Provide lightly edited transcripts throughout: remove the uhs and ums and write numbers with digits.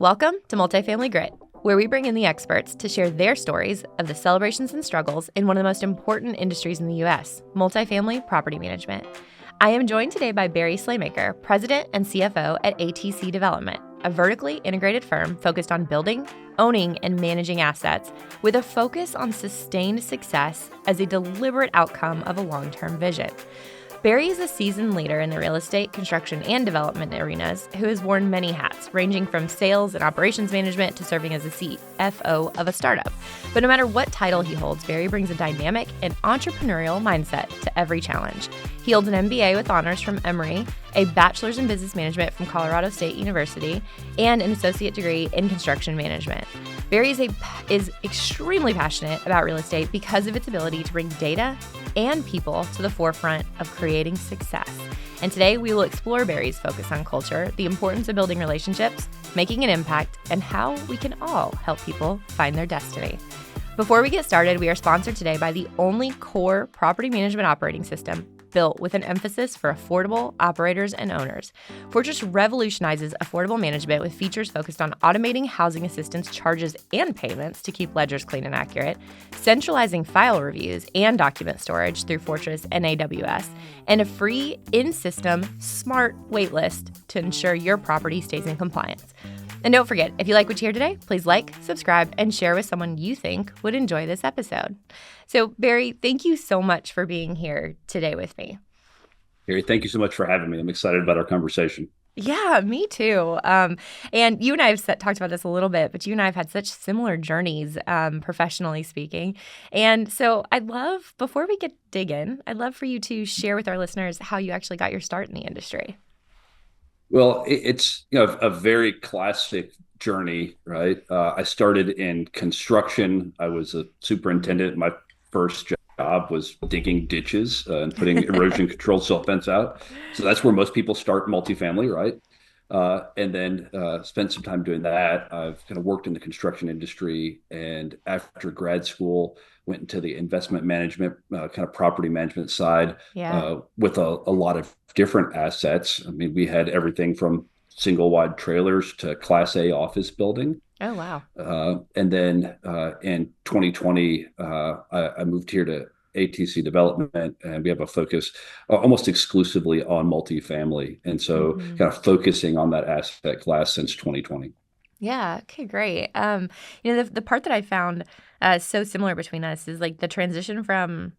Welcome to Multifamily Grit, where we bring in the experts to share their stories of the celebrations and struggles in one of the most important industries in the U.S., multifamily property management. I am joined today by Barry Slaymaker, President and CFO at ATC Development, a vertically integrated firm focused on building, owning, and managing assets with a focus on sustained success as a deliberate outcome of a long-term vision. Barry is a seasoned leader in the real estate, construction, and development arenas who has worn many hats, ranging from sales and operations management to serving as a CFO of a startup. But no matter what title he holds, Barry brings a dynamic and entrepreneurial mindset to every challenge. He holds an MBA with honors from Emory, a bachelor's in business management from Colorado State University, and an associate degree in construction management. Barry is extremely passionate about real estate because of its ability to bring data and people to the forefront of creating success. And today we will explore Barry's focus on culture, the importance of building relationships, making an impact, and how we can all help people find their destiny. Before we get started, we are sponsored today by the only core property management operating system built with an emphasis for affordable operators and owners. Fortress revolutionizes affordable management with features focused on automating housing assistance charges and payments to keep ledgers clean and accurate, centralizing file reviews and document storage through Fortress and AWS, and a free in-system smart waitlist to ensure your property stays in compliance. And don't forget, if you like what you hear today, please like, subscribe, and share with someone you think would enjoy this episode. So, Barry, thank you so much for being here today with me. Kerri, thank you so much for having me. I'm excited about our conversation. Yeah, me too. And you and I have talked about this a little bit, but you and I have had such similar journeys, professionally speaking. And so before we dig in, I'd love for you to share with our listeners how you actually got your start in the industry. Well, it's a very classic journey, right? I started in construction. I was a superintendent. My first job was digging ditches and putting erosion controlled silt fence out. So that's where most people start multifamily, right? And then spent some time doing that. I've kind of worked in the construction industry, and after grad school, went into the investment management, kind of property management side, with a lot of different assets. I mean, we had everything from single wide trailers to Class A office building. Oh, wow. And then in 2020, I moved here to ATC Development, and we have a focus almost exclusively on multifamily. And so kind of focusing on that asset class since 2020. Yeah. Okay, great. The part that I found so similar between us is like the transition from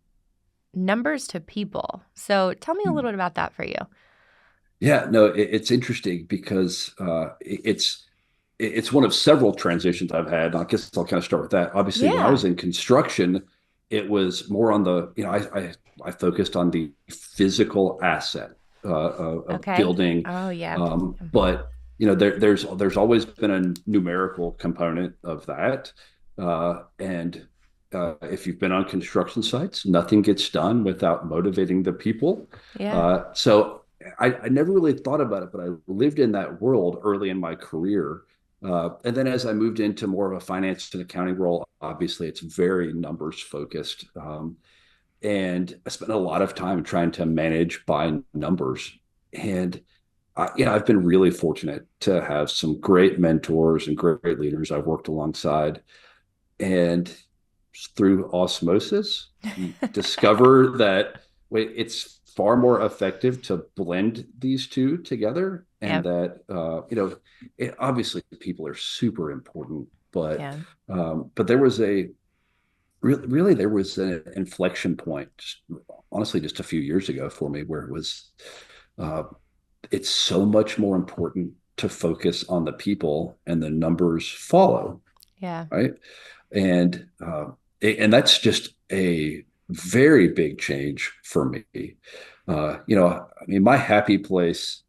numbers to people. So tell me a little bit about that for you. Yeah, no, it's interesting because it's one of several transitions I've had. I guess I'll kind of start with that. Obviously, when I Yeah. was in construction, it was more on I focused on the physical asset of Okay. building, Oh, yeah. but there's always been a numerical component of that, and if you've been on construction sites, nothing gets done without motivating the people. Yeah. So I never really thought about it, but I lived in that world early in my career. And then as I moved into more of a finance and accounting role, obviously it's very numbers focused. And I spent a lot of time trying to manage by numbers. And I've been really fortunate to have some great mentors and great leaders I've worked alongside. And through osmosis, you discover that it's far more effective to blend these two together, and Yep. that obviously people are super important, but Yeah. there was really there was an inflection point, honestly, just a few years ago for me, where it was uh, it's so much more important to focus on the people, and the numbers follow, Yeah. right? And that's just a very big change for me. I mean, my happy place,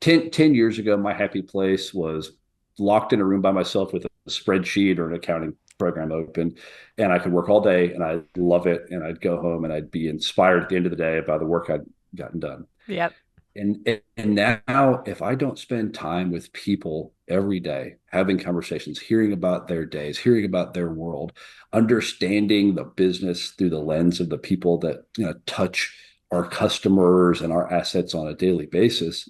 10 years ago, my happy place was locked in a room by myself with a spreadsheet or an accounting program open, and I could work all day and I'd love it. And I'd go home and I'd be inspired at the end of the day by the work I'd gotten done. Yep. And now, if I don't spend time with people every day, having conversations, hearing about their days, hearing about their world, understanding the business through the lens of the people that touch our customers and our assets on a daily basis,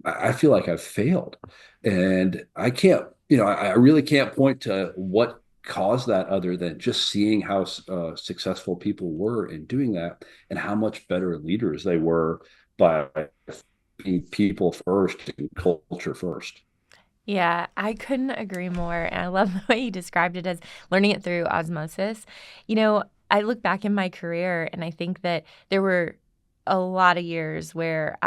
I feel like I've failed. And I can't, I really can't point to what caused that other than just seeing how successful people were in doing that and how much better leaders they were by being people first and culture first. Yeah, I couldn't agree more. And I love the way you described it as learning it through osmosis. I look back in my career and I think that there were a lot of years where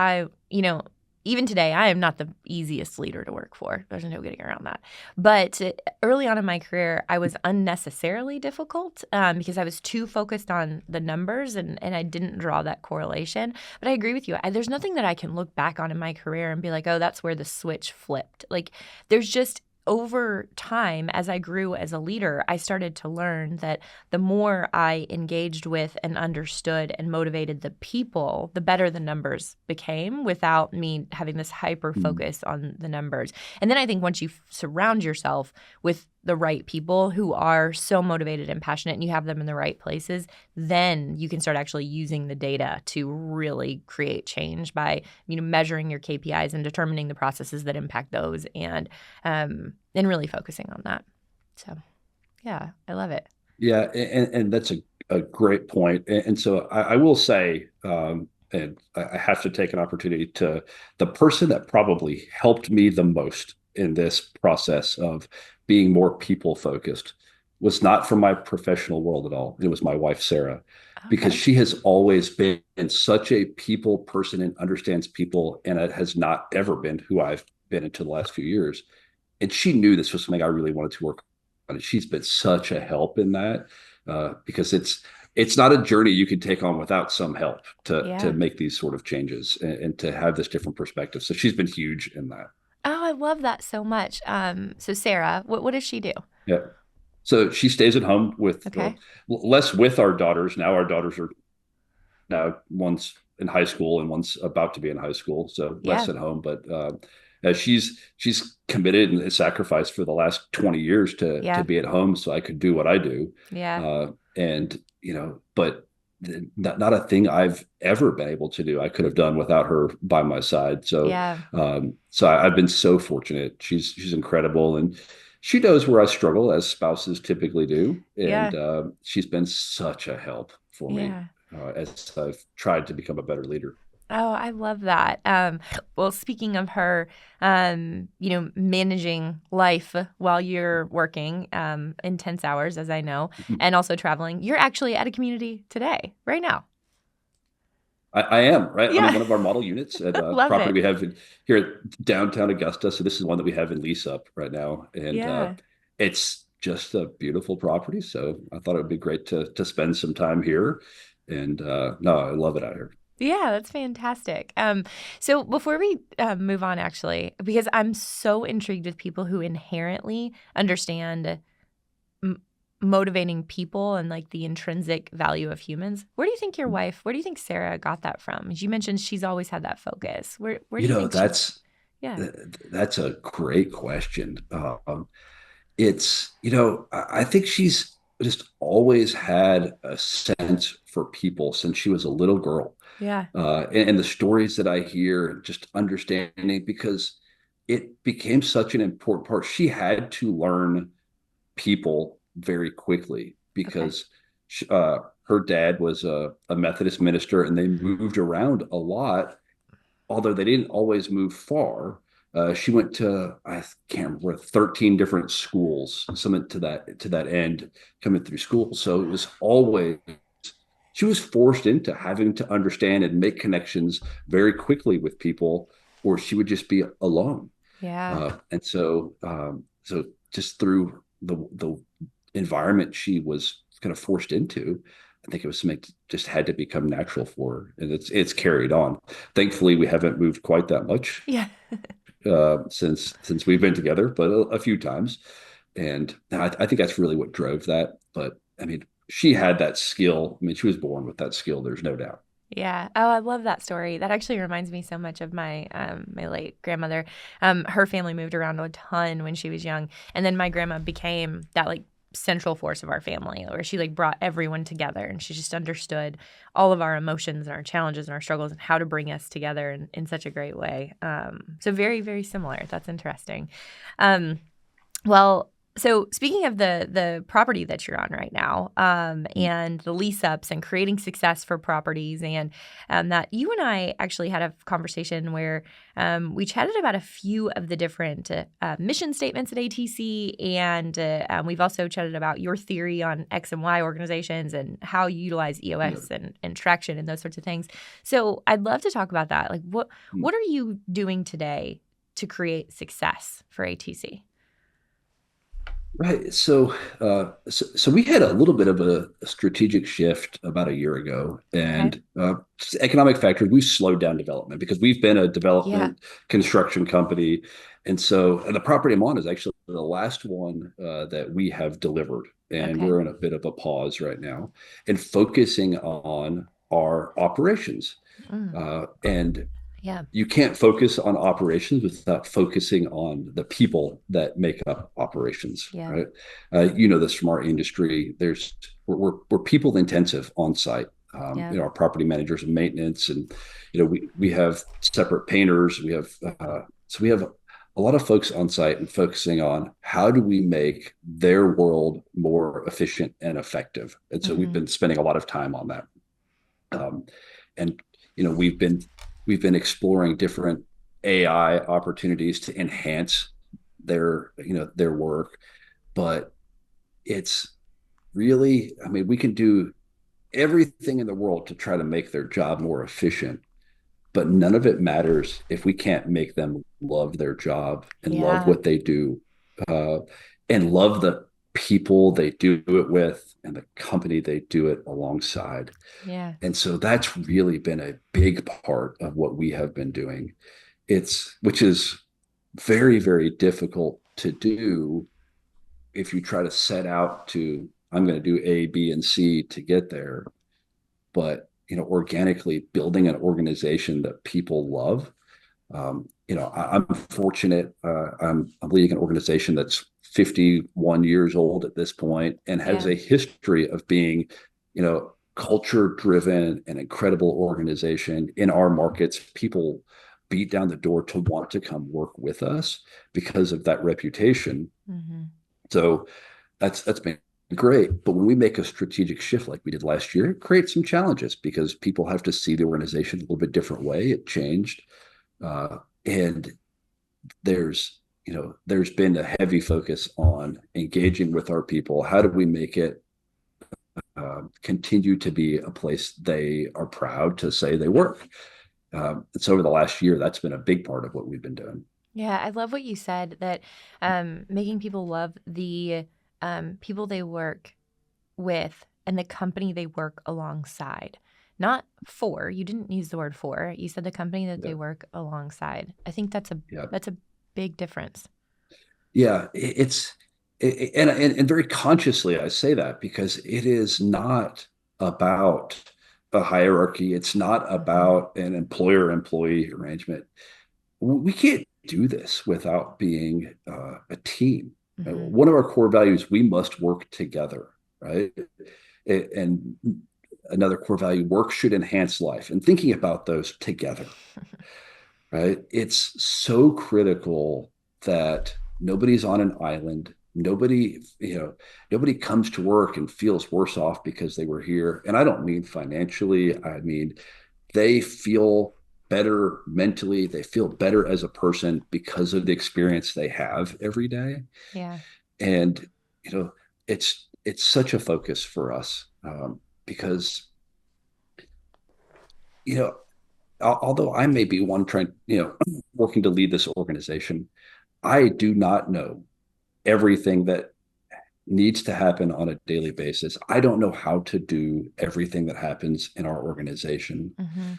even today, I am not the easiest leader to work for. There's no getting around that. But early on in my career, I was unnecessarily difficult because I was too focused on the numbers and I didn't draw that correlation. But I agree with you. There's nothing that I can look back on in my career and be like, oh, that's where the switch flipped. Like, there's just over time, as I grew as a leader, I started to learn that the more I engaged with and understood and motivated the people, the better the numbers became without me having this hyper Mm. focus on the numbers. And then I think once you surround yourself with the right people who are so motivated and passionate and you have them in the right places, then you can start actually using the data to really create change by, measuring your KPIs and determining the processes that impact those and really focusing on that. So, yeah, I love it. Yeah, and that's a great point. And so I will say, and I have to take an opportunity to the person that probably helped me the most in this process of being more people focused was not from my professional world at all. It was my wife, Sarah, because Okay. she has always been such a people person and understands people, and it has not ever been who I've been until the last few years. And she knew this was something I really wanted to work on. And she's been such a help in that because it's not a journey you can take on without some help to Yeah. make these sort of changes and to have this different perspective. So she's been huge in that. Oh, I love that so much. So Sarah, what does she do? Yeah. So she stays at home with Okay. less with our daughters. Now our daughters are now one's in high school and one's about to be in high school, so less Yeah. at home. But she's committed and sacrificed for the last 20 years to Yeah. be at home, so I could do what I do. Yeah. And but not a thing I've ever been able to do I could have done without her by my side. So Yeah. I've been so fortunate. She's incredible, and she knows where I struggle, as spouses typically do, and Yeah. she's been such a help for me Yeah. as I've tried to become a better leader. Oh, I love that. Well, speaking of her, managing life while you're working, intense hours, as I know, and also traveling, you're actually at a community today, right now. I am right. I mean, Yeah. one of our model units at a Love property it. we have here at downtown Augusta. So this is one that we have in lease up right now, and Yeah. it's just a beautiful property. So I thought it would be great to spend some time here, and no, I love it out here. Yeah, that's fantastic. So before we move on, actually, because I'm so intrigued with people who inherently understand m- motivating people and like the intrinsic value of humans. Where do you think Sarah got that from? As you mentioned, she's always had that focus. Where do You you know, think she? Yeah. that's a great question. It's I think she's just always had a sense for people since she was a little girl. Yeah. And the stories that I hear, just understanding because it became such an important part. She had to learn people very quickly Okay. because her dad was a Methodist minister and they moved around a lot, although they didn't always move far. She went to I can't remember 13 different schools, something to that end, coming through school. So it was always she was forced into having to understand and make connections very quickly with people, or she would just be alone. Yeah. And so just through the environment she was kind of forced into, I think it was something that just had to become natural for her, and it's carried on. Thankfully, we haven't moved quite that much Yeah. since we've been together, but a few times, and I think that's really what drove that. But I mean, she had that skill. I mean, she was born with that skill. There's no doubt. Yeah. Oh, I love that story. That actually reminds me so much of my late grandmother. Her family moved around a ton when she was young, and then my grandma became that like central force of our family, where she like brought everyone together, and she just understood all of our emotions and our challenges and our struggles and how to bring us together in such a great way. So very, very similar. That's interesting. Well, so speaking of the property that you're on right now, and the lease ups and creating success for properties, and that you and I actually had a conversation where we chatted about a few of the different mission statements at ATC, and we've also chatted about your theory on X and Y organizations and how you utilize EOS and traction and those sorts of things. So I'd love to talk about that. Like, what are you doing today to create success for ATC? Right. So we had a little bit of a strategic shift about a year ago, Okay. and economic factors, we've slowed down development because we've been a Yeah. development construction company. And so the property I'm on is actually the last one that we have delivered. And Okay. we're in a bit of a pause right now and focusing on our operations. Mm. And Yeah. you can't focus on operations without focusing on the people that make up operations, Yeah. right? You know this from our industry. We're people intensive on site. Yeah. Our property managers and maintenance, and we have separate painters. We have a lot of folks on site and focusing on how do we make their world more efficient and effective. And so we've Mm-hmm. been spending a lot of time on that. Um, and we've been exploring different AI opportunities to enhance their work, but it's really, I mean, we can do everything in the world to try to make their job more efficient, but none of it matters if we can't make them love their job and love Yeah. what they do, uh, and love the people they do it with and the company they do it alongside. Yeah. And so that's really been a big part of what we have been doing. Which is very, very difficult to do if you try to set out to, I'm going to do A, B, and C to get there. But, organically building an organization that people love. I'm fortunate. I'm leading an organization that's 51 years old at this point and has Yeah. a history of being, culture driven and incredible organization in our markets. People beat down the door to want to come work with us because of that reputation. Mm-hmm. So that's been great. But when we make a strategic shift like we did last year, it creates some challenges because people have to see the organization a little bit different way. It changed. And there's been a heavy focus on engaging with our people. How do we make it continue to be a place they are proud to say they work? And so over the last year, that's been a big part of what we've been doing. Yeah, I love what you said, that making people love the people they work with and the company they work alongside. Not for. You didn't use the word for. You said the company that they Yeah. work alongside. I think that's a Yeah. that's a big difference. Yeah. And very consciously, I say that because it is not about a hierarchy. It's not Mm-hmm. about an employer-employee arrangement. We can't do this without being a team. Mm-hmm. One of our core values, we must work together, right? And another core value, work should enhance life. And thinking about those together, right? It's so critical that nobody's on an island. Nobody comes to work and feels worse off because they were here. And I don't mean financially. I mean, they feel better mentally. They feel better as a person because of the experience they have every day. Yeah. And, you know, it's such a focus for us, because, you know, although I may be one trying, working to lead this organization, I do not know everything that needs to happen on a daily basis. I don't know how to do everything that happens in our organization, Mm-hmm.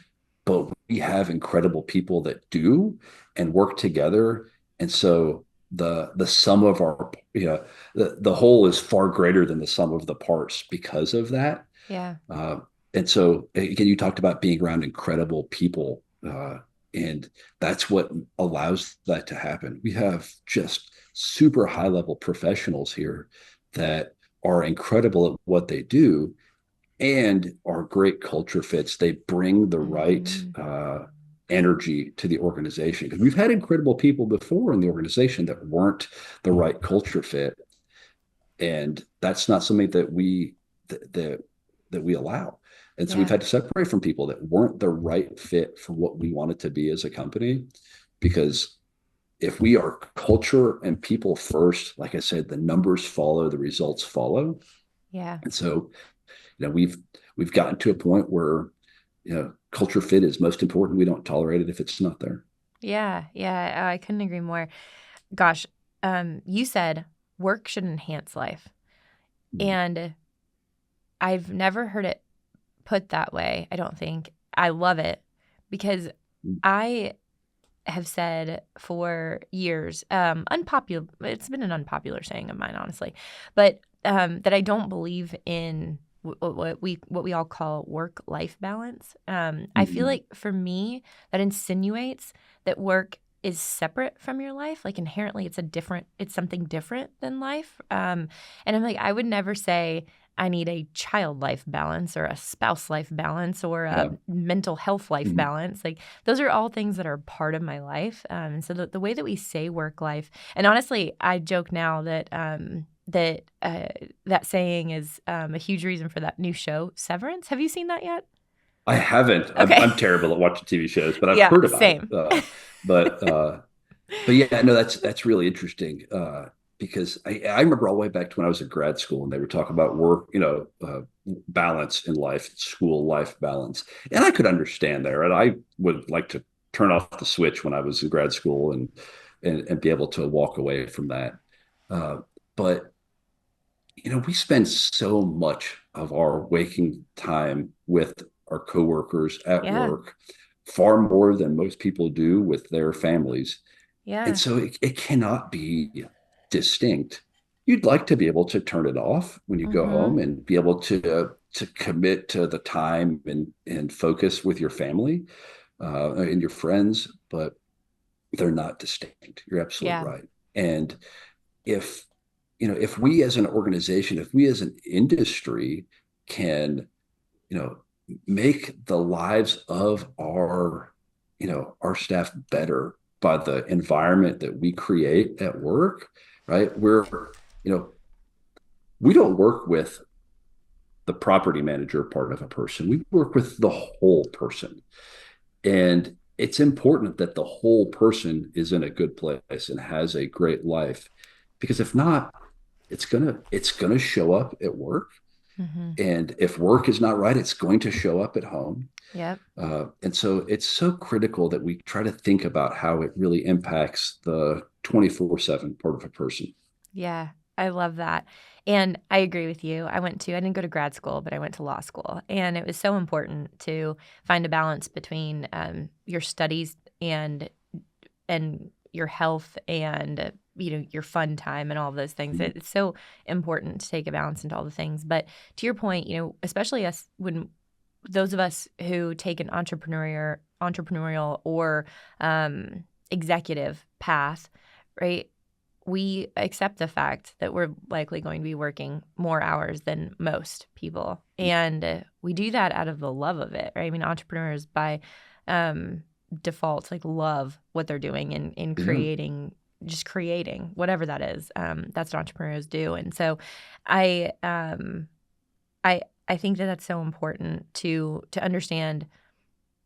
but we have incredible people that do and work together. And so the sum of our, the whole is far greater than the sum of the parts because of that. Yeah. Uh, and so again, you talked about being around incredible people, and that's what allows that to happen. We have just super high level professionals here that are incredible at what they do and are great culture fits. They bring the right Mhm. energy to the organization, because we've had incredible people before in the organization that weren't the right culture fit, and that's not something that we allow. And so we've Yeah. had to separate from people that weren't the right fit for what we wanted to be as a company, because if we are culture and people first, like I said, the numbers follow, the results follow. Yeah. And so, we've gotten to a point where, culture fit is most important. We don't tolerate it if it's not there. Yeah. Yeah. I couldn't agree more. Gosh, you said work should enhance life. And I've never heard it put that way, I don't think. I love it because I have said for years, unpopular, it's been an unpopular saying of mine, honestly, but that I don't believe in what we all call work-life balance. I feel Mm-hmm. like for me, that insinuates that work is separate from your life. Like inherently, it's something different than life. And I'm like, I would never say I need a child life balance or a spouse life balance or a Yeah. mental health life Mm-hmm. balance. Like those are all things that are part of my life. And so the way that we say work life, and honestly, I joke now that that saying is a huge reason for that new show, Severance. Have you seen that yet? I haven't. Okay. I'm terrible at watching TV shows, but I've Yeah, heard about same. it. But uh, but yeah, no, that's really interesting, because I remember all the way back to when I was in grad school, and they were talking about work, balance in life, school life balance, and I could understand there, and I would like to turn off the switch when I was in grad school and be able to walk away from that. But we spend so much of our waking time with our coworkers at Yeah. work, far more than most people do with their families. And Yeah. so it cannot be distinct. You'd like to be able to turn it off when you go Mm-hmm. home and be able to commit to the time and focus with your family and your friends, but they're not distinct. You're absolutely Yeah. right. And if if we as an organization, if we as an industry can, you know, make the lives of our staff better by the environment that we create at work, right? You know, we don't work with the property manager part of a person. We work with the whole person. And it's important that the whole person is in a good place and has a great life. Because if not, it's gonna show up at work. Mm-hmm. And if work is not right, it's going to show up at home. Yep. And so it's so critical that we try to think about how it really impacts the 24/7 part of a person. Yeah, I love that. And I agree with you. I didn't go to grad school, but I went to law school. And it was so important to find a balance between your studies and your health and your fun time and all of those things. It's so important to take a balance into all the things. But to your point, especially us when those of us who take an entrepreneurial or executive path, right? We accept the fact that we're likely going to be working more hours than most people. And we do that out of the love of it, right? I mean, entrepreneurs by default, like love what they're doing in Yeah. creating whatever that is. That's what entrepreneurs do. And so I, I think that that's so important to understand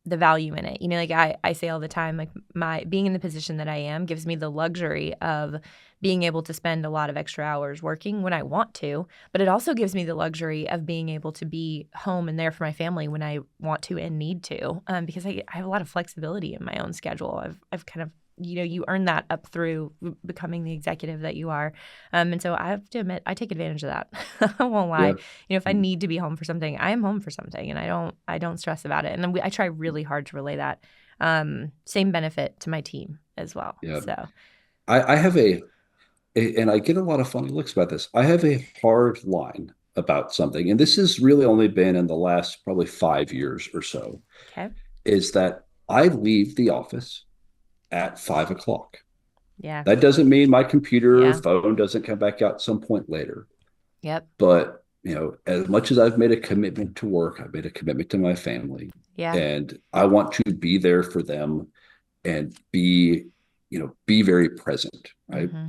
the value in it. Like I say all the time, like my being in the position that I am gives me the luxury of being able to spend a lot of extra hours working when I want to, but it also gives me the luxury of being able to be home and there for my family when I want to and need to, because I have a lot of flexibility in my own schedule. I've kind of you earn that up through becoming the executive that you are, and so I have to admit I take advantage of that. I won't lie. Yeah. If I need to be home for something, I am home for something, and I don't stress about it. And then I try really hard to relay that same benefit to my team as well. Yeah. So I have and I get a lot of funny looks about this. I have a hard line about something, and this has really only been in the last probably 5 years or so, okay, is that I leave the office at 5 o'clock. yeah, That doesn't mean my computer or yeah, phone doesn't come back out some point later. Yep. But, as much as I've made a commitment to work, I've made a commitment to my family, Yeah. and I want to be there for them and be very present, right? Hmm.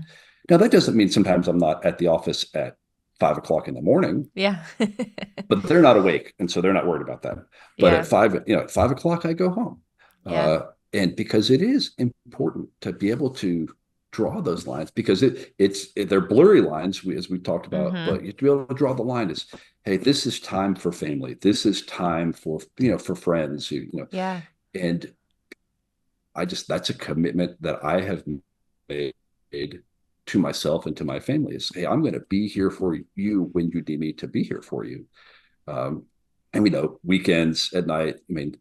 Now, that doesn't mean sometimes I'm not at the office at 5 o'clock in the morning, Yeah. but they're not awake. And so they're not worried about that. But Yeah. at 5 o'clock, I go home. Yeah. And because it is important to be able to draw those lines, because they're blurry lines, as we talked about, Hmm. but you have to be able to draw the line is, hey, this is time for family. This is time for friends Yeah. and that's a commitment that I have made to myself and to my family is, hey, I'm going to be here for you when you need me to be here for you. Um, and we know weekends at night, I mean,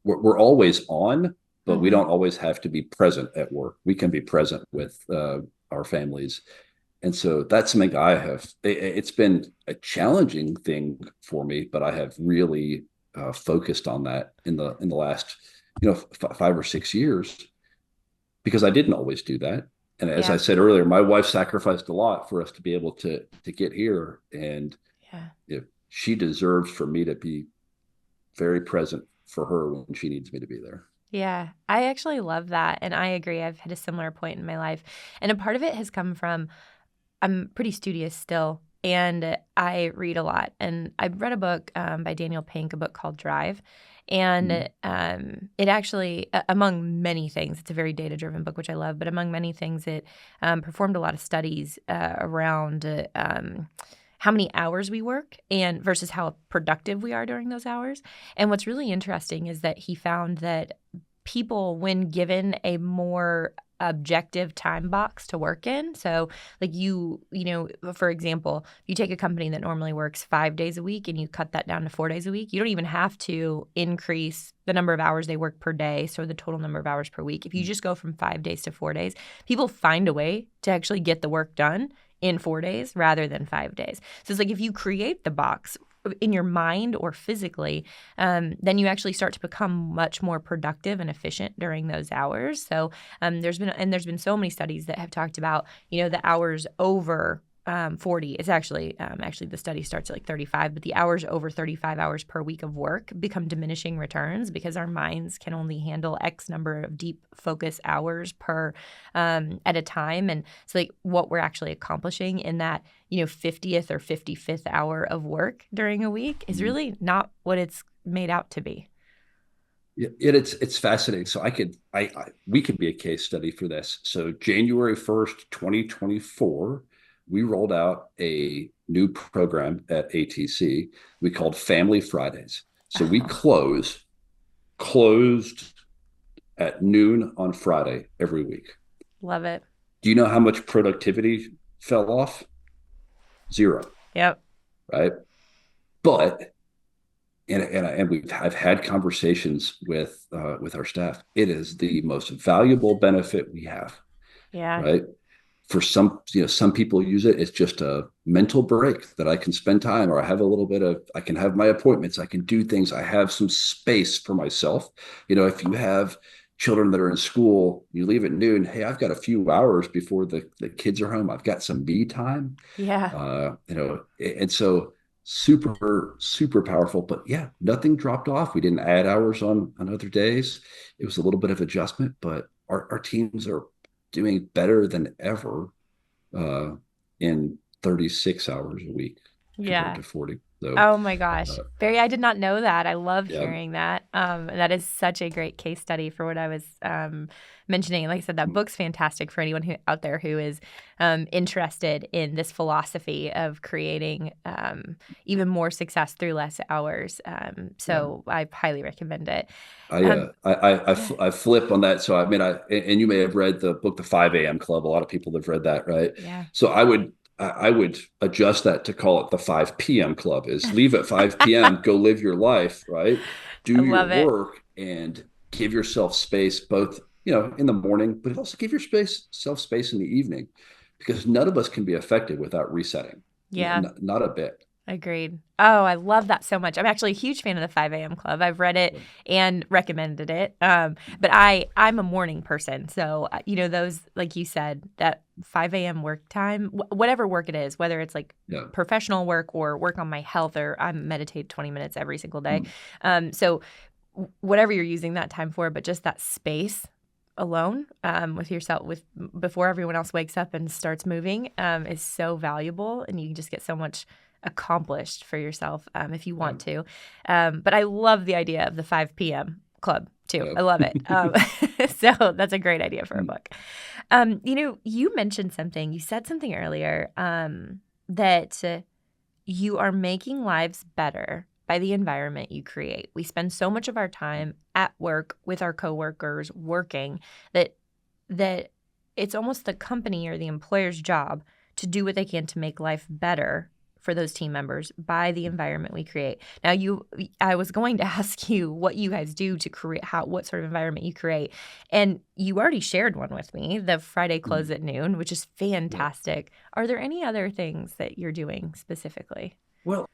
we're always on, but we Hmm. don't always have to be present at work. We can be present with our families. And so that's something it's been a challenging thing for me, but I have really focused on that in the last, 5 or 6 years, because I didn't always do that. And as I Yeah. said earlier, my wife sacrificed a lot for us to be able to get here. And Yeah. she deserves for me to be very present for her when she needs me to be there. Yeah, I actually love that. And I agree. I've hit a similar point in my life. And a part of it has come from I'm pretty studious still, and I read a lot. And I read a book by Daniel Pink, a book called Drive. Mm-hmm. And it actually, among many things, it's a very data driven book, which I love, but among many things, it performed a lot of studies around how many hours we work and versus how productive we are during those hours. And what's really interesting is that he found that people, when given a more objective time box to work in. So like for example, you take a company that normally works 5 days a week and you cut that down to 4 days a week, you don't even have to increase the number of hours they work per day. So the total number of hours per week. If you just go from 5 days to 4 days, people find a way to actually get the work done in 4 days rather than 5 days. So it's like if you create the box in your mind or physically, then you actually start to become much more productive and efficient during those hours. So there's been so many studies that have talked about the hours over 40. It's actually the study starts at like 35, but the hours over 35 hours per week of work become diminishing returns because our minds can only handle X number of deep focus hours per at a time. And so like what we're actually accomplishing in that 50th or 55th hour of work during a week is really not what it's made out to be. Yeah, it's fascinating. So we could be a case study for this. So January 1st, 2024, we rolled out a new program at ATC we called Family Fridays. So we Oh, closed at noon on Friday every week. love it. Do you know how much productivity fell off? Zero, Yep. right? But I've had conversations with our staff. It is the most valuable benefit we have, Yeah. right? For some people use it. It's just a mental break that I can spend time, or I can have my appointments. I can do things. I have some space for myself. If you have children that are in school, you leave at noon. Hey, I've got a few hours before the kids are home. I've got some me time. Yeah. And so super, super powerful. But yeah, nothing dropped off. We didn't add hours on other days. It was a little bit of adjustment, but our teams are doing better than ever uh, in 36 hours a week compared Yeah. to 40. So Oh my gosh. uh, Barry, I did not know that. I love yeah. hearing that. That is such a great case study for what I was mentioning. Like I said, that book's fantastic for anyone out there who is interested in this philosophy of creating even more success through less hours. Yeah. So I highly recommend it. I, Um, uh, I, I, I, yeah. I flip on that. So, I mean, and you may have read the book, The 5 a.m. Club. A lot of people have read that, right? Yeah. So I would adjust that to call it the 5 p.m. Club is leave at 5 p.m., go live your life, right? I Do your love it. work and give yourself space, both, in the morning, but also give yourself space in the evening, because none of us can be effective without resetting. Yeah. Not a bit. Agreed. Oh, I love that so much. I'm actually a huge fan of the 5 a.m. club. I've read it Yeah. and recommended it. But I'm a morning person. So, those, like you said, that 5 a.m. work time, whatever work it is, whether it's like Yeah. professional work or work on my health, or I meditate 20 minutes every single day. Mm. So whatever you're using that time for, but just that space alone with yourself, with before everyone else wakes up and starts moving, is so valuable, and you can just get so much accomplished for yourself if you Yeah. want to. But I love the idea of the 5 p.m. club too. Yeah. I love it. So that's a great idea for a Mm. book. You mentioned something. You said something earlier that you are making lives better by the environment you create. We spend so much of our time at work with our coworkers working that it's almost the company or the employer's job to do what they can to make life better for those team members by the environment we create. Now, I was going to ask you what you guys do to create, what sort of environment you create, and you already shared one with me, the Friday close Mm. at noon, which is Yeah. fantastic. Are there any other things that you're doing specifically? Well,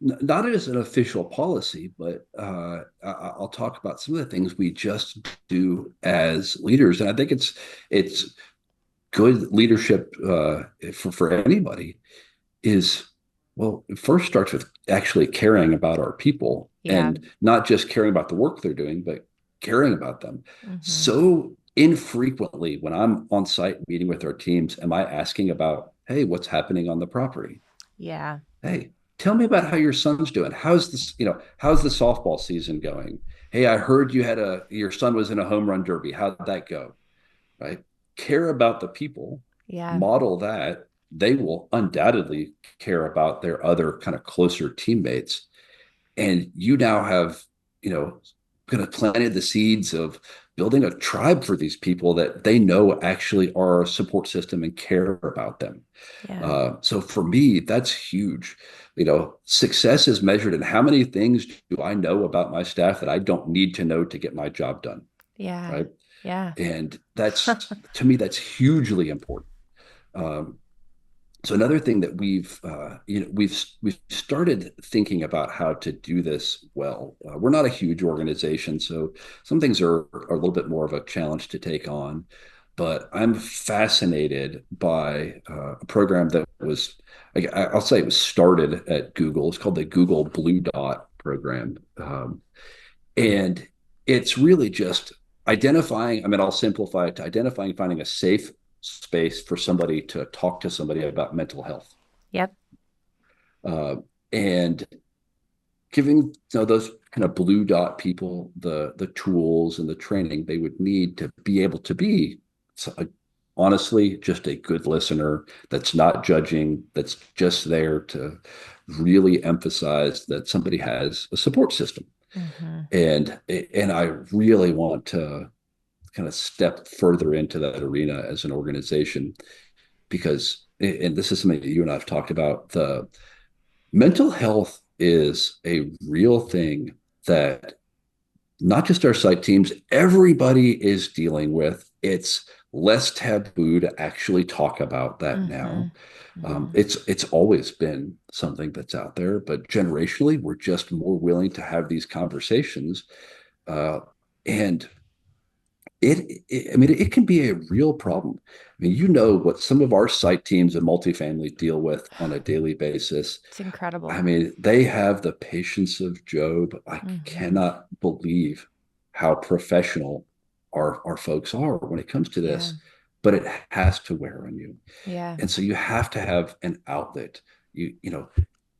not as an official policy, but I'll talk about some of the things we just do as leaders, and I think it's good leadership for anybody. Is well, it first starts with actually caring about our people, Yeah. and not just caring about the work they're doing, but caring about them. Mm-hmm. So infrequently, when I'm on site meeting with our teams, am I asking about, hey, what's happening on the property? Yeah. Hey, tell me about how your son's doing. How's this, how's the softball season going? Hey, I heard your son was in a home run derby. How'd that go? Right? Care about the people, Yeah. model that. They will undoubtedly care about their other kind of closer teammates. And you now have, kind of planted the seeds of building a tribe for these people that they know actually are a support system and care about them. Yeah. So for me, that's huge. Success is measured in how many things do I know about my staff that I don't need to know to get my job done, Yeah. right? Yeah. And that's to me, that's hugely important. Um, so another thing that we've started thinking about how to do this well. We're not a huge organization, so some things are a little bit more of a challenge to take on. But I'm fascinated by a program that I'll say it was started at Google. It's called the Google Blue Dot program, and it's really just identifying. I mean, I'll simplify it to identifying, finding a safe space for somebody to talk to somebody about mental health, Yep. uh, and giving those kind of blue dot people the tools and the training they would need to be able to be honestly just a good listener that's not judging, that's just there to really emphasize that somebody has a support system. Mm-hmm. And I really want to kind of step further into that arena as an organization because, and this is something that you and I've talked about, the mental health is a real thing that not just our site teams, everybody is dealing with. It's less taboo to actually talk about that Mm-hmm. now. Mm-hmm. It's always been something that's out there, but generationally, we're just more willing to have these conversations. Uh, and I mean, it can be a real problem. I mean, what some of our site teams and multifamily deal with on a daily basis. It's incredible. I mean, they have the patience of Job. I Mm-hmm. cannot believe how professional our folks are when it comes to Yeah. this, but it has to wear on you. Yeah. And so you have to have an outlet.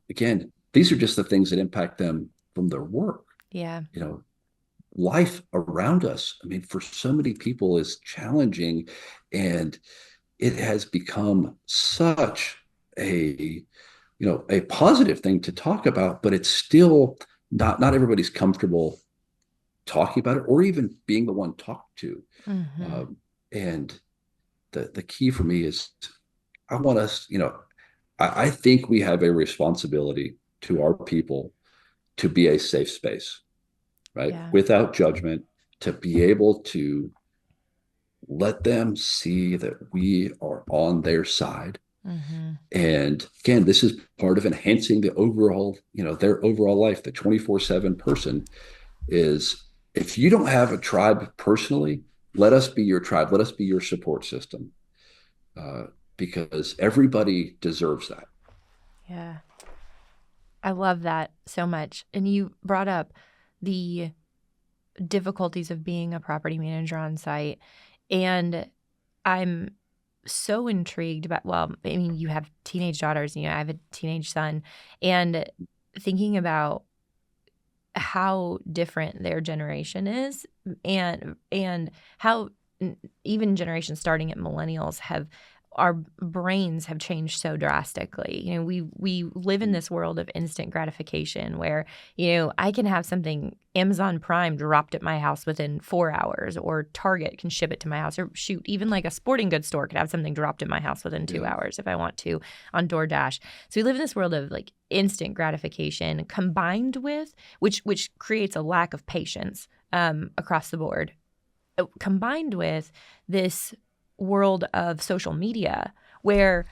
Again, these are just the things that impact them from their work. Yeah. You know, life around us, I mean, for so many people is challenging, and it has become such a a positive thing to talk about, but it's still not everybody's comfortable talking about it or even being the one talked to. Mm-hmm. And the key for me is I want us, I think we have a responsibility to our people to be a safe space, right? Yeah. Without judgment, to be able to let them see that we are on their side Mm-hmm. And again, this is part of enhancing the overall, their overall life. The 24/7 person is, if you don't have a tribe personally, let us be your tribe. Let us be your support system, uh, because everybody deserves that. Yeah. I love that so much. And you brought up the difficulties of being a property manager on site. And I'm so intrigued about, well, I mean, you have teenage daughters, I have a teenage son, and thinking about how different their generation is, and how even generations starting at millennials have, our brains have changed so drastically. We live in this world of instant gratification where, I can have something Amazon Prime dropped at my house within 4 hours, or Target can ship it to my house, or shoot, even like a sporting goods store could have something dropped at my house within 2 hours if I want to on DoorDash. So we live in this world of like instant gratification combined with, which creates a lack of patience across the board, combined with this world of social media where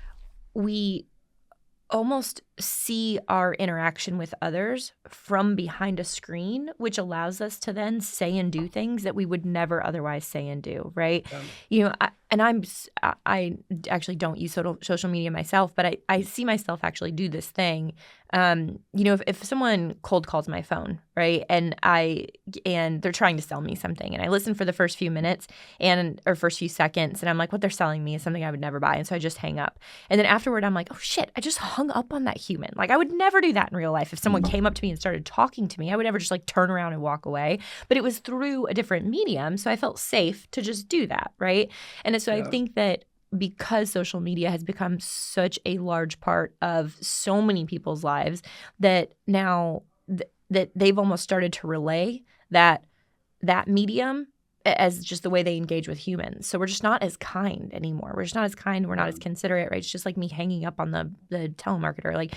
we almost see our interaction with others from behind a screen, which allows us to then say and do things that we would never otherwise say and do, right? I actually don't use social media myself, but I see myself actually do this thing. If someone cold calls my phone, right, and they're trying to sell me something, and I listen for the first few minutes or first few seconds, and I'm like, what they're selling me is something I would never buy, and so I just hang up. And then afterward, I'm like, oh shit, I just hung up on that human. Like, I would never do that in real life. If someone came up to me and started talking to me, I would never just like turn around and walk away. But it was through a different medium, so I felt safe to just do that, right? And so I think that because social media has become such a large part of so many people's lives, that now that they've almost started to relay that medium as just the way they engage with humans. So we're just not as kind anymore. We're just not as kind. We're not as considerate, right? It's just like me hanging up on the telemarketer. Like,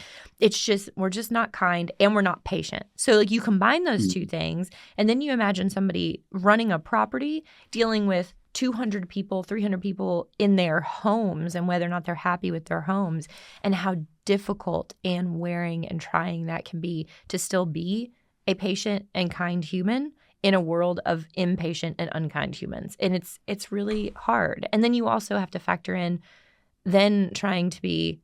we're just not kind, and we're not patient. So like, you combine those two things, and then you imagine somebody running a property, dealing with 200 people, 300 people in their homes, and whether or not they're happy with their homes, and how difficult and wearing and trying that can be to still be a patient and kind human in a world of impatient and unkind humans. And it's really hard. And then you also have to factor in then trying to be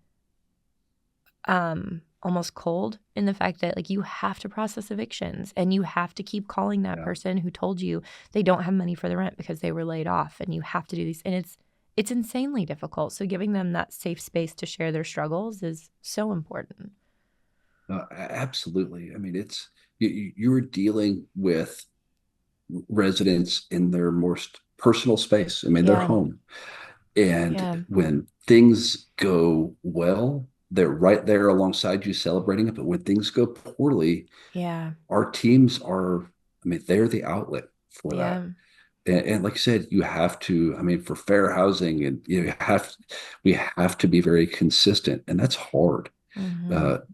almost cold in the fact that like, you have to process evictions, and you have to keep calling that person who told you they don't have money for the rent because they were laid off, and you have to do these, and it's insanely difficult. So giving them that safe space to share their struggles is so important. Absolutely. I mean, you're dealing with residents in their most personal space. I mean, their home. And when things go well, they're right there alongside you celebrating it. But when things go poorly, our teams are, I mean, they're the outlet for that. And like I said, you have to, I mean, for fair housing, and we have to be very consistent. And that's hard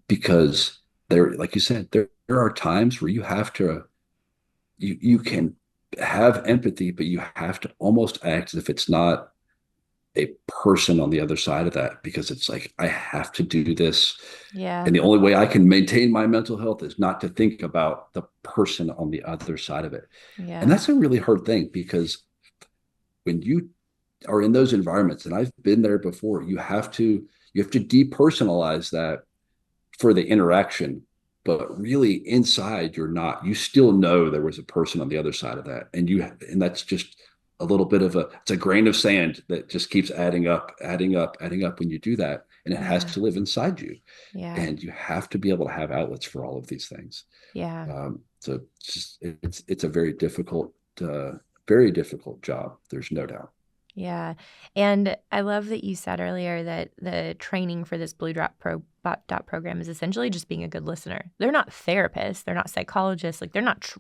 because like you said, there are times where you have to, you can have empathy, but you have to almost act as if it's not a person on the other side of that, because it's like, I have to do this. And the only way I can maintain my mental health is not to think about the person on the other side of it. And that's a really hard thing, because when you are in those environments, and I've been there before, you have to depersonalize that for the interaction. But really inside, you still know there was a person on the other side of that. And that's just a little bit of it's a grain of sand that just keeps adding up when you do that. And it has to live inside you. And you have to be able to have outlets for all of these things. So it's a very difficult job. There's no doubt. Yeah. And I love that you said earlier that the training for this Blue Dot program is essentially just being a good listener. They're not therapists. They're not psychologists. Like, they're not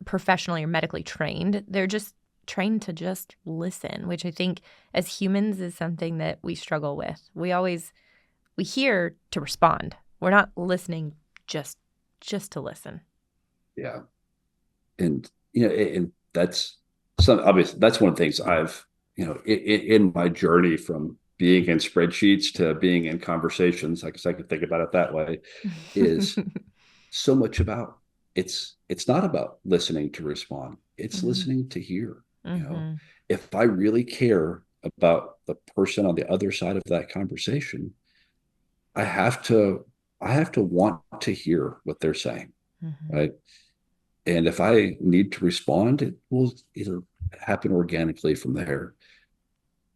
professionally or medically trained. They're just trained to just listen, which I think as humans is something that we struggle with. We hear to respond. We're not listening just to listen. Yeah. And, and that's obviously that's one of the things I've, in my journey from being in spreadsheets to being in conversations, I guess I could think about it that way, is so much about it's not about listening to respond. It's Mhm. listening to hear. You know, Mhm. if I really care about the person on the other side of that conversation, I have to I have to want to hear what they're saying, Mhm. right? And if I need to respond, it will either happen organically from there,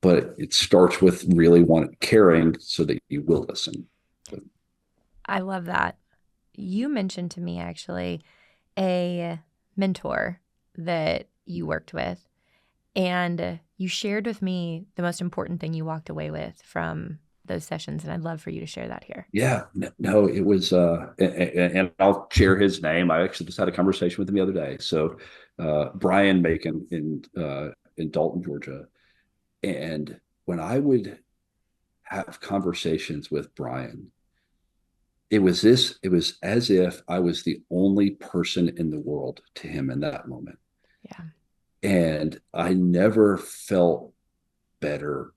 but it starts with really caring so that you will listen. But I love that. You mentioned to me actually a mentor that you worked with, and you shared with me the most important thing you walked away with from those sessions, and I'd love for you to share that here. yeah, no, it was, and I'll share his name. I actually just had a conversation with him the other day. So, Brian Macon in Dalton, Georgia. And when I would have conversations with Brian, it was as if I was the only person in the world to him in that moment. Yeah. And I never felt better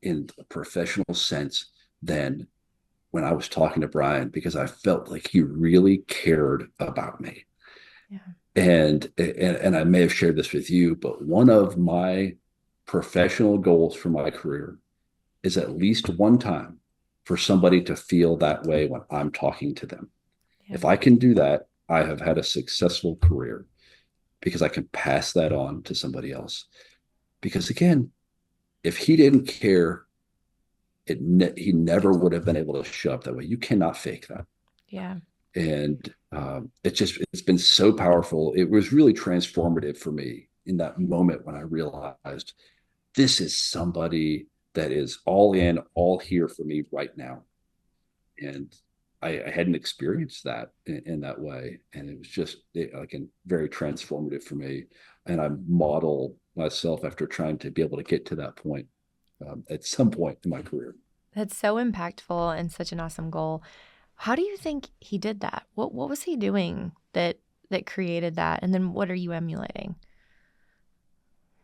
in a professional sense than when I was talking to Brian, because I felt like he really cared about me. Yeah. And I may have shared this with you, but one of my professional goals for my career is at least one time for somebody to feel that way when I'm talking to them. Yeah. If I can do that, I have had a successful career because I can pass that on to somebody else. Because again, if he didn't care, he never would have been able to show up that way. You cannot fake that. Yeah. And it's been so powerful. It was really transformative for me in that moment when I realized this is somebody that is all in, all here for me right now. And I hadn't experienced that in that way, and it was just very transformative for me. And I model myself after trying to be able to get to that point at some point in my career. That's so impactful and such an awesome goal. How do you think he did that? What was he doing that created that? And then what are you emulating?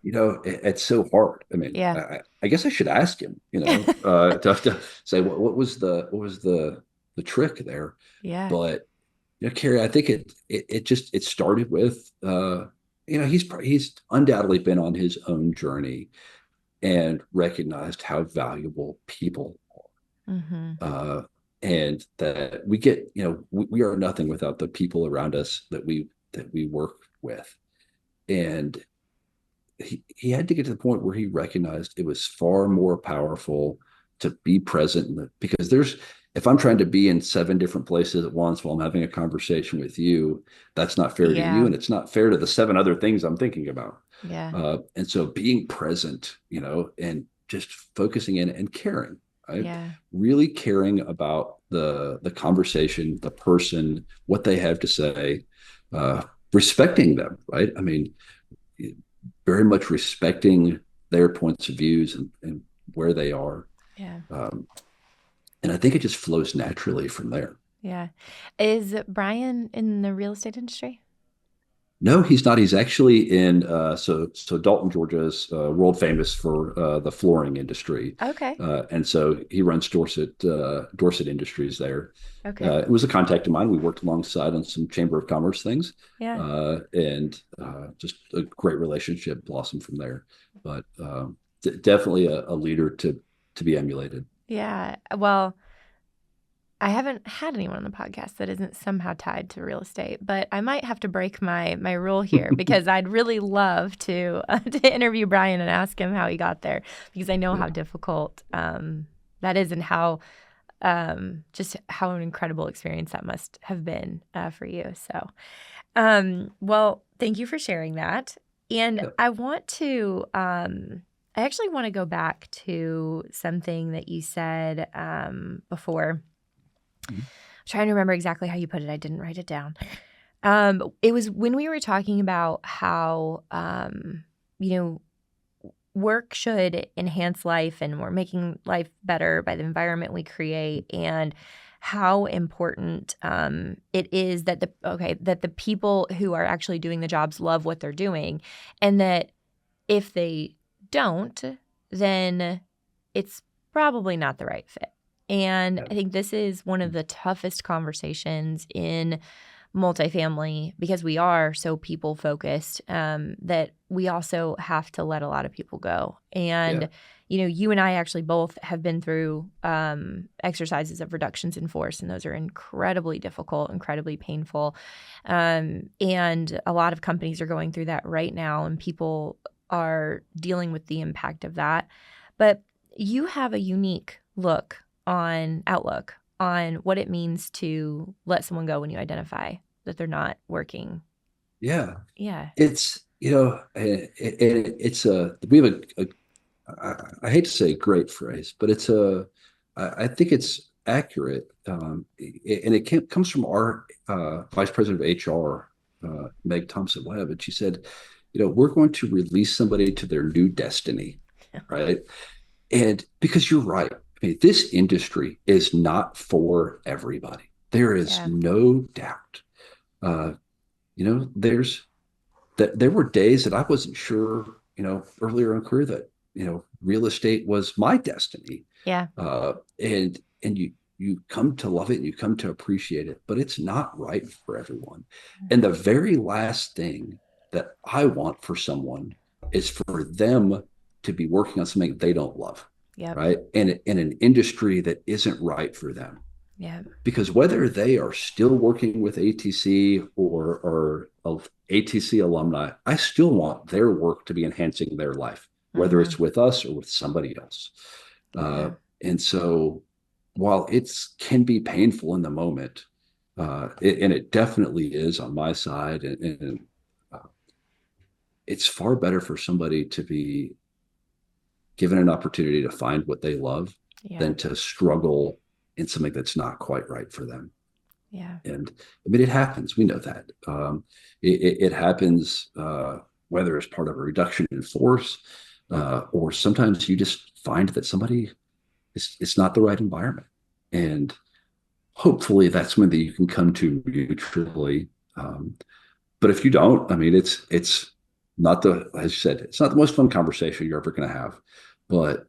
It's so hard. I mean, Yeah. I guess I should ask him, to say what was the trick there. Yeah. But Kerri, I think it started with he's undoubtedly been on his own journey and recognized how valuable people Mm-hmm. are, and that we get we are nothing without the people around us that we work with. And he had to get to the point where he recognized it was far more powerful to be present, because if I'm trying to be in 7 different places at once while I'm having a conversation with you, that's not fair to you, Yeah. and it's not fair to the 7 other things I'm thinking about. Yeah. And so being present, and just focusing in and caring, right? Yeah. Really caring about the conversation, the person, what they have to say, respecting them, right? I mean, very much respecting their points of views and where they are. Yeah. Um, and I think it just flows naturally from there. Yeah. Is Brian in the real estate industry? No, he's not. He's actually in so Dalton, Georgia is world famous for the flooring industry, Okay. and so he runs Dorset Industries there. Okay. It was a contact of mine. We worked alongside on some Chamber of Commerce things, Yeah. and just a great relationship blossomed from there. But definitely a leader to be emulated. Yeah. Well, I haven't had anyone on the podcast that isn't somehow tied to real estate, but I might have to break my rule here because I'd really love to to interview Brian and ask him how he got there, because I know how Yeah. difficult that is, and how just how an incredible experience that must have been for you. So, well, thank you for sharing that. And Yeah. I actually want to go back to something that you said before. Mhm. I'm trying to remember exactly how you put it. I didn't write it down. It was when we were talking about how, work should enhance life and we're making life better by the environment we create, and how important it is that the people who are actually doing the jobs love what they're doing, and that if they don't, then it's probably not the right fit. And Yeah. I think this is one of the toughest conversations in multifamily because we are so people focused, that we also have to let a lot of people go. Yeah. And, you and I actually both have been through exercises of reductions in force, and those are incredibly difficult, incredibly painful. And a lot of companies are going through that right now, and people are dealing with the impact of that. But you have a unique outlook on what it means to let someone go when you identify that they're not working. Yeah. Yeah. It's, we have I hate to say a great phrase, but I think it's accurate. And it comes from our vice president of HR, Meg Thompson Webb. And she said, we're going to release somebody to their new destiny, right? And because you're right, I mean, this industry is not for everybody. There is Yeah. no doubt. Uh, there's that there were days that I wasn't sure, earlier in career that, real estate was my destiny. Yeah. And you come to love it and you come to appreciate it, but it's not right for everyone. And the very last thing that I want for someone is for them to be working on something they don't love, Yep. right? And in an industry that isn't right for them. Yeah. Because whether they are still working with ATC or of ATC alumni, I still want their work to be enhancing their life, whether it's with us or with somebody else. Yeah. And so while it can be painful in the moment, and it definitely is on my side, and it's far better for somebody to be given an opportunity to find what they love than to struggle in something that's not quite right for them. Yeah. And I mean, it happens. We know that. It happens whether it's part of a reduction in force, or sometimes you just find that somebody it's not the right environment. And hopefully that's something that you can come to mutually. But if you don't, I mean, it's not as you said, it's not the most fun conversation you're ever going to have. But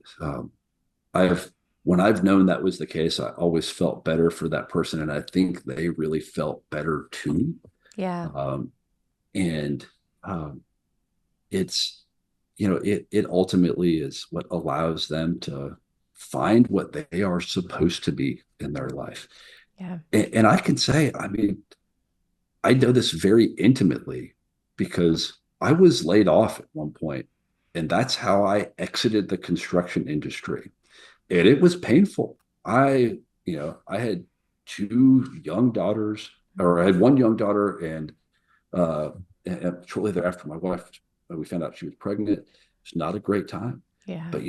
when I've known that was the case, I always felt better for that person. And I think they really felt better too. Yeah. And it's, it ultimately is what allows them to find what they are supposed to be in their life. Yeah. And I can say, I mean, I know this very intimately because I was laid off at one point, and that's how I exited the construction industry. And it was painful. I had two young daughters, or I had one young daughter, and shortly thereafter, my wife, we found out she was pregnant. It's not a great time. Yeah. But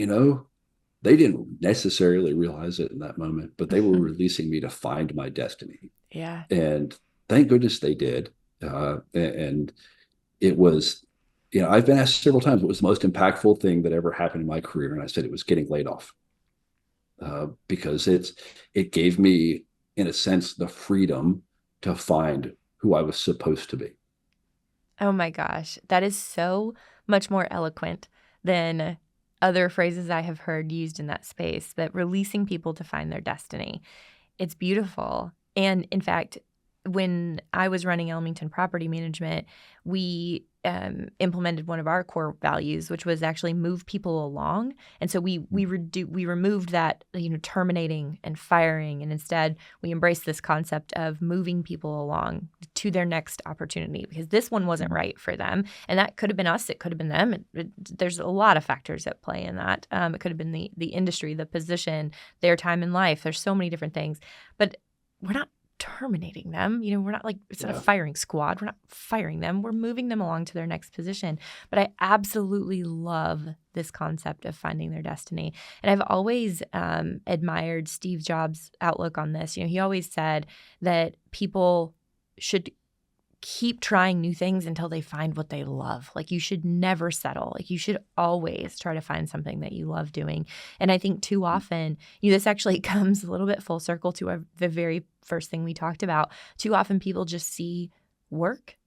they didn't necessarily realize it in that moment, but they were releasing me to find my destiny. Yeah. And thank goodness they did. And it was, I've been asked several times what was the most impactful thing that ever happened in my career. And I said it was getting laid off. Because it gave me, in a sense, the freedom to find who I was supposed to be. Oh my gosh, that is so much more eloquent than other phrases I have heard used in that space, that releasing people to find their destiny. It's beautiful. And in fact, when I was running Elmington Property Management, we implemented one of our core values, which was actually move people along. And so we removed that, terminating and firing, and instead we embraced this concept of moving people along to their next opportunity, because this one wasn't right for them, and that could have been us, it could have been them. There's a lot of factors at play in that. It could have been the industry, the position, their time in life. There's so many different things, but we're not terminating them. We're not like, it's not a firing squad. We're not firing them. We're moving them along to their next position. But I absolutely love this concept of finding their destiny. And I've always admired Steve Jobs' outlook on this. He always said that people should keep trying new things until they find what they love. Like, you should never settle. Like, you should always try to find something that you love doing. And I think too often, this actually comes a little bit full circle to the very first thing we talked about. Too often people just see work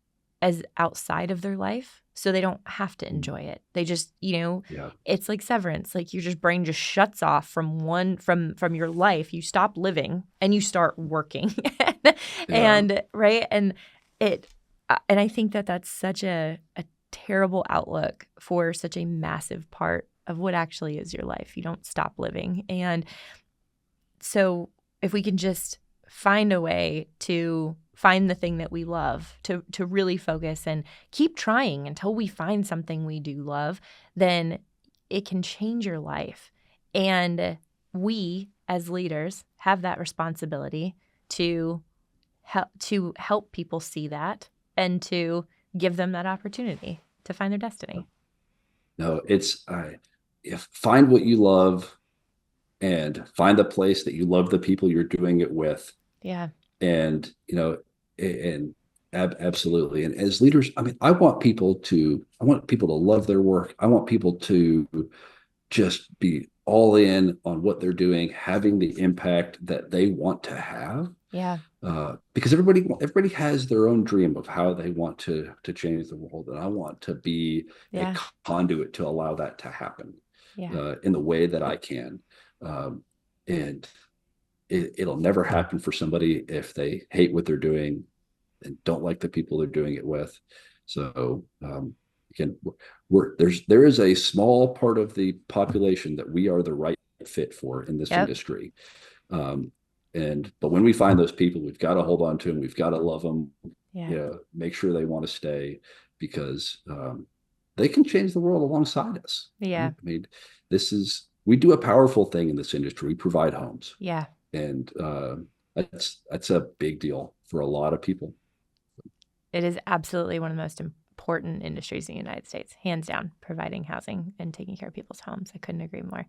as outside of their life. so they don't have to enjoy it. They just, Yeah. it's like severance. Like your brain just shuts off from your life. You stop living and you start working. Yeah. And right. And I think that that's such a terrible outlook for such a massive part of what actually is your life. You don't stop living. And so if we can just find a way to find the thing that we love, to really focus and keep trying until we find something we do love, then it can change your life. And we as leaders have that responsibility to help people see that and to give them that opportunity to find their destiny. No, find what you love and find the place that you love the people you're doing it with. Yeah. And, absolutely. And as leaders, I mean, I want people to love their work. I want people to just be all in on what they're doing, having the impact that they want to have. Yeah. Because everybody has their own dream of how they want to change the world, and I want to be a conduit to allow that to happen in the way that I can. And it'll never happen for somebody if they hate what they're doing and don't like the people they're doing it with. So again, there is a small part of the population that we are the right fit for in this industry. But when we find those people, we've got to hold on to them. We've got to love them. Make sure they want to stay, because they can change the world alongside us. Yeah. I mean, we do a powerful thing in this industry. We provide homes. Yeah. And that's a big deal for a lot of people. It is absolutely one of the most important industries in the United States, hands down, providing housing and taking care of people's homes. I couldn't agree more.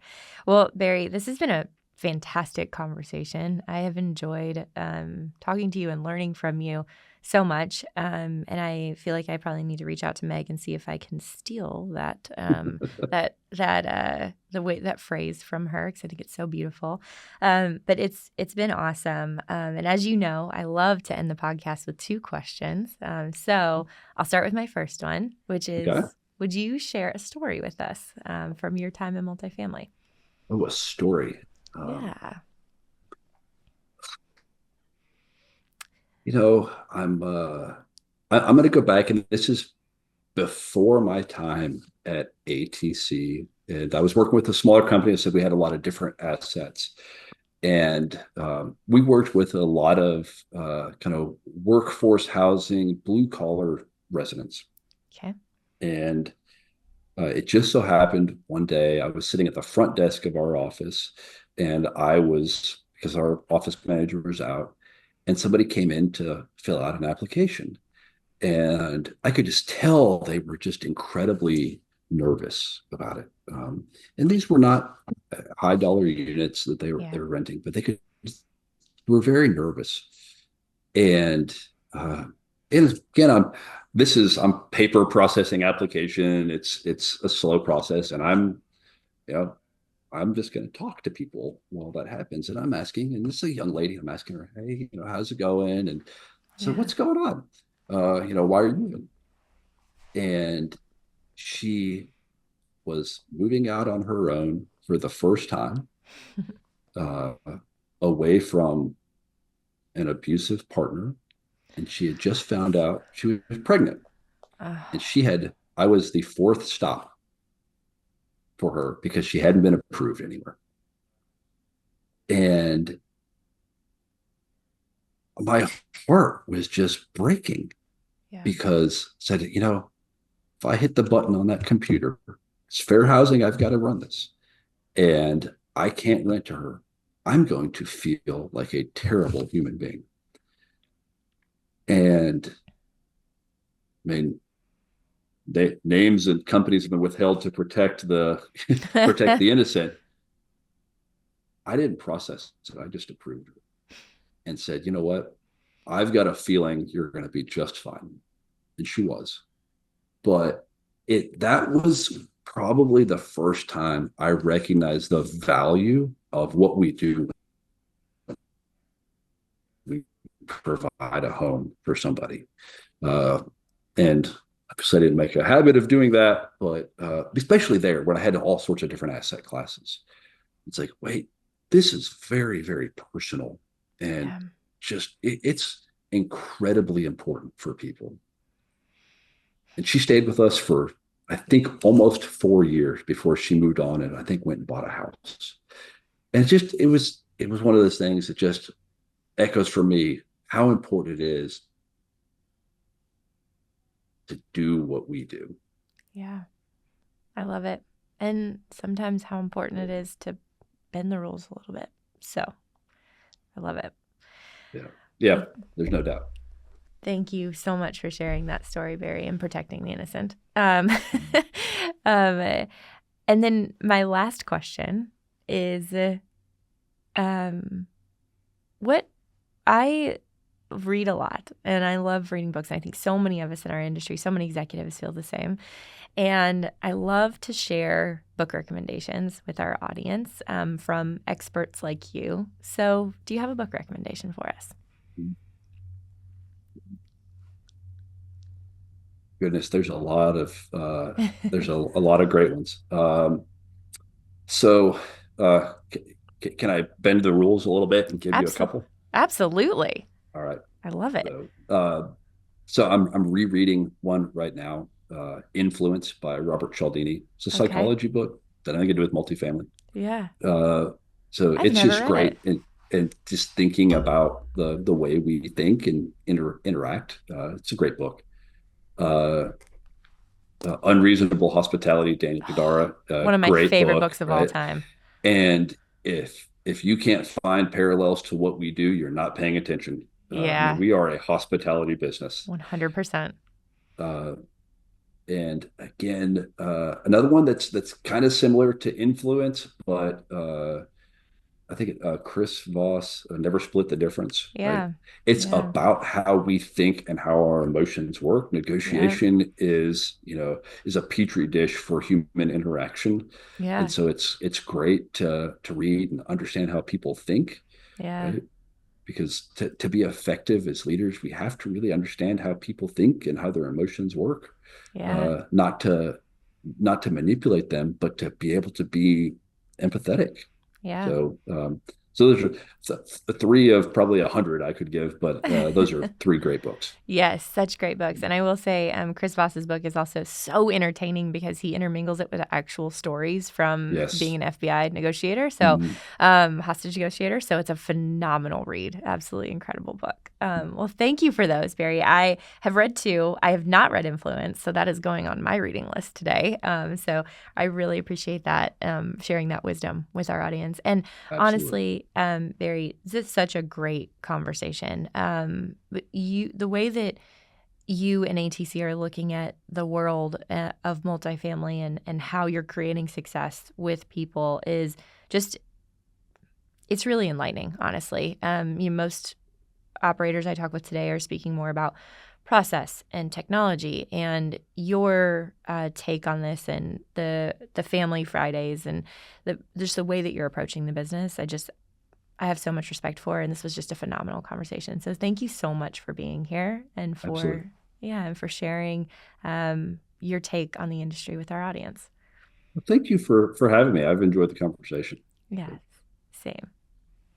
Well, Barry, this has been a fantastic conversation. I have enjoyed talking to you and learning from you so much. And I feel like I probably need to reach out to Meg and see if I can steal that that phrase from her, because I think it's so beautiful. But it's been awesome. And as you know, I love to end the podcast with 2 questions. So I'll start with my first one, which is, would you share a story with us from your time in multifamily? Oh, a story. Yeah. I'm going to go back, and this is before my time at ATC, and I was working with a smaller company, so we had a lot of different assets, and we worked with a lot of kind of workforce housing, blue collar residents. Okay. And it just so happened one day I was sitting at the front desk of our office, and because our office manager was out, and somebody came in to fill out an application. And I could just tell they were just incredibly nervous about it. And these were not high dollar units that they were renting, but they were very nervous. And again, I'm paper processing application. It's a slow process, and I'm just going to talk to people while that happens. And I'm asking, and this is a young lady, I'm asking her, hey, how's it going? And so what's going on? Why are you moving? And she was moving out on her own for the first time, away from an abusive partner. And she had just found out she was pregnant. And I was the 4th stop for her because she hadn't been approved anywhere. And my heart was just breaking because I said, if I hit the button on that computer, it's fair housing, I've got to run this, and I can't rent to her, I'm going to feel like a terrible human being. And I mean, names and companies have been withheld to protect the innocent. I didn't process it. I just approved her and said, you know what? I've got a feeling you're going to be just fine. And she was. But that was probably the first time I recognized the value of what we do. We provide a home for somebody. And I didn't make a habit of doing that, but especially there when I had all sorts of different asset classes, it's like, wait, this is very, very personal, and Yeah. it's incredibly important for people. And she stayed with us for, I think, almost 4 years before she moved on, and I think went and bought a house. And it was one of those things that just echoes for me how important it is to do what we do. Yeah. I love it. And sometimes how important it is to bend the rules a little bit. So I love it. Yeah. Yeah. Well, There's no doubt. thank you so much for sharing that story, Barry, and protecting the innocent. Um, and then my last question is what I read a lot and I love reading books. And I think so many of us in our industry, so many executives feel the same. And I love to share book recommendations with our audience from experts like you. So, do you have a book recommendation for us? Goodness, there's a lot of great ones. So can I bend the rules a little bit and give you a Absolutely. couple? Absolutely. All right. I love it. So I'm rereading one right now, Influence by Robert Cialdini. It's a Okay. psychology book that I think I do with multifamily. Yeah. Uh, so I've it's never just read it. great, and just thinking about the way we think and interact. It's a great book. Uh, Unreasonable Hospitality, Danny Meyer, One of my great favorite book, books of all right? time. And if you can't find parallels to what we do, you're not paying attention. I mean, Yeah. we are a hospitality business. 100%. Uh, and again, another one that's kind of similar to Influence, but I think Chris Voss, Never Split the Difference, right? Yeah. It's Yeah. about how we think and how our emotions work. Yeah. Negotiation is a petri dish for human interaction, and Yeah. so it's great to read and understand how people think, Yeah. right? Because to be effective as leaders, we have to really understand how people think and how their emotions work, Yeah. not to manipulate them, but to be able to be empathetic. Yeah. So those are three of probably 100 I could give, but those are three great books. Yes, such great books. And I will say, Chris Voss's book is also so entertaining because he intermingles it with actual stories from being Yes. an FBI negotiator, so Mhm. hostage negotiator. So it's a phenomenal read. Absolutely incredible book. Well, thank you for those, Barry. I have read two. I have not read Influence, so that is going on my reading list today. So I really appreciate that, sharing that wisdom with our audience. And Absolutely. honestly, Barry, this is such a great conversation. But the way that you and ATC are looking at the world of multifamily and how you're creating success with people is just, it's really enlightening, honestly. Most operators I talk with today are speaking more about process and technology, and your take on this and the family Fridays and just the way that you're approaching the business. I have so much respect for, and this was just a phenomenal conversation. So thank you so much for being here and Absolutely. for sharing your take on the industry with our audience. Well, thank you for having me. I've enjoyed the conversation. Yes, same.